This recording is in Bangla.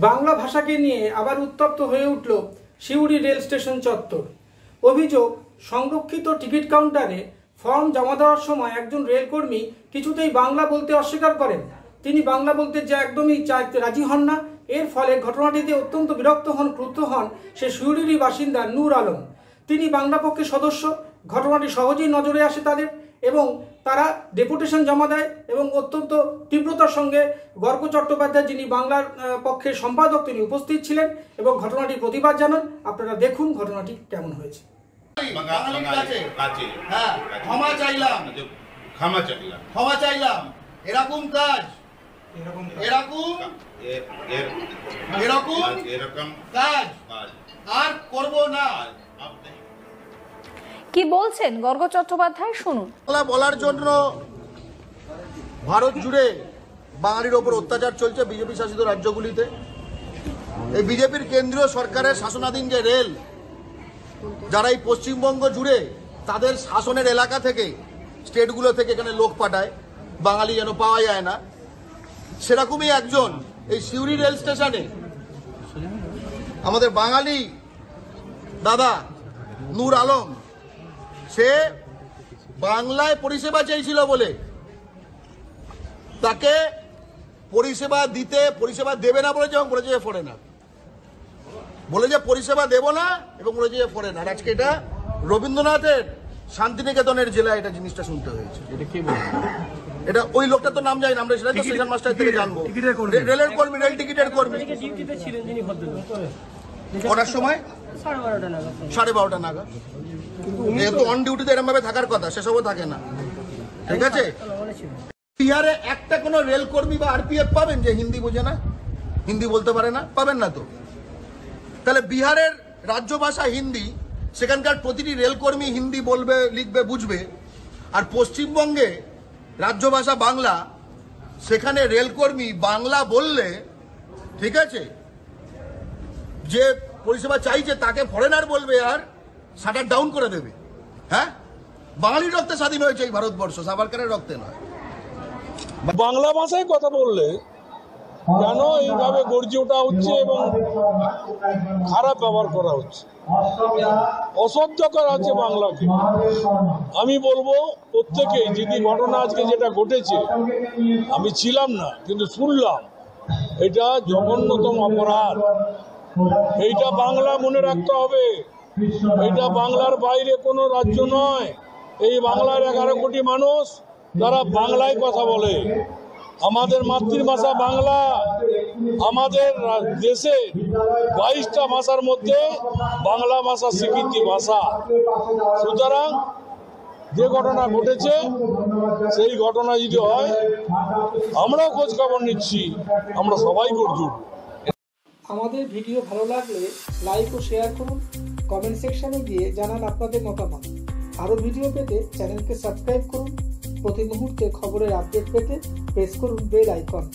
বাংলা ভাষাকে নিয়ে আবার উত্তপ্ত হয়ে উঠল সিউড়ি রেল স্টেশন চত্বর। অভিযোগ, সংরক্ষিত টিকিট কাউন্টারে ফর্ম জমা দেওয়ার সময় একজন রেলকর্মী কিছুতেই বাংলা বলতে অস্বীকার করেন। তিনি বাংলা বলতে যে একদমই রাজি হন না। এর ফলে ঘটনাটিতে অত্যন্ত বিরক্ত হন, ক্রুদ্ধ হন সে সিউড়িরই বাসিন্দা নূর আলম। তিনি বাংলা পক্ষের সদস্য। ঘটনাটি সহজেই নজরে আসে তাদের এবং তারা ডেপুটেশন জমা দেয় এবং অত্যন্ত তীব্রতার সঙ্গে গর্গ চট্টোপাধ্যায়, যিনি বাংলার পক্ষের সম্পাদক, তিনি উপস্থিত ছিলেন এবং ঘটনাটির প্রতিবাদ জানান। আপনারা দেখুন ঘটনাটি কেমন হয়েছে। ক্ষমা চাইলাম এরকম কাজ, এরকম কাজ আর করব না। কি বলছেন গর্গ চট্টোপাধ্যায়, শুনুন। বলার জন্য ভারত জুড়ে বাঙালির ওপর অত্যাচার চলছে বিজেপি শাসিত রাজ্যগুলিতে। এই বিজেপির কেন্দ্রীয় সরকারের শাসনাধীন যে রেল, যারা এই পশ্চিমবঙ্গ জুড়ে তাদের শাসনের এলাকা থেকে, স্টেটগুলো থেকে এখানে লোক পাঠায়, বাঙালি যেন পাওয়া যায় না, সেরকমই একজন এই সিউড়ি রেল স্টেশনে আমাদের বাঙালি দাদা নূর আলম, সে বাংলায় পরিষেবা চেয়েছিল বলে তাকে পরিষেবা দেবে না বলেছে এবং বলেছে যে ফরেনার, বলে যে পরিষেবা দেব না এবং বলেছে যে ফরেনার। আজকে এটা রবীন্দ্রনাথের শান্তিনিকেতনের জেলায় এটা জিনিসটা শুনতে হয়েছে। এটা ওই লোকটা তো নাম জানি না, আমরা সেটা তো স্টেশন মাস্টার থেকে জানবো। রেলের কর্মী, রেল টিকিটের কর্মী। কটার সময়? 12:30 নাগাদ। যেহেতু অন ডিউটিতে এরকম ভাবে থাকার কথা, সেসবও থাকে না। ঠিক আছে, বিহারে একটা কোনো রেল কর্মী বা আরপিএফ পাবেন যে হিন্দি বোঝে না, হিন্দি বলতে পারে না? পাবেন না তো। তাহলে বিহারের রাজ্য ভাষা হিন্দি, সেখানকার প্রতিটি রেল কর্মী হিন্দি বলবে, লিখবে, বুঝবে। আর পশ্চিমবঙ্গে রাজ্য ভাষা বাংলা, সেখানে রেলকর্মী বাংলা বললে, ঠিক আছে, যে পরিষেবা চাইছে তাকে ফরেনার বলবে আর শাটার ডাউন করে দেবে। হ্যাঁ, বাঙালির রক্তে স্বাধীন হয়েছে এই ভারতবর্ষ, সাভারকারের রক্তে নয়। বাংলা ভাষায় কথা বললে কেন এইভাবে গর্জে ওঠা হচ্ছে এবং খারাপ ব্যবহার করা হচ্ছে, অসহ্য করা হচ্ছে বাংলাকে। আমি বলবো প্রত্যেকেই, যদি ঘটনা আজকে যেটা ঘটেছে, আমি ছিলাম না কিন্তু শুনলাম, এটা জঘন্যতম অপরাধ। এইটা বাংলা মনে রাখতে হবে, এটা বাংলার বাইরে কোনো রাজ্য নয়। এই বাংলার 11 কোটি মানুষ, তারা বাংলায় কথা বলে। আমাদের মাতৃভাষা বাংলা। আমাদের দেশে 22টা ভাষার মধ্যে বাংলা ভাষা স্বীকৃতি ভাষা। সুতরাং যে ঘটনা ঘটেছে, সেই ঘটনা যদি হয়, আমরাও খোঁজ খবর নিচ্ছি, আমরা সবাই করছি। আমাদের ভিডিও ভালো লাগলে লাইক ও শেয়ার করুন, কমেন্ট সেকশনে গিয়ে জানান আপনাদের মতামত। আরও ভিডিও পেতে চ্যানেলকে সাবস্ক্রাইব করুন। প্রতি মুহূর্তে খবরের আপডেট পেতে প্রেস করুন বেল আইকন।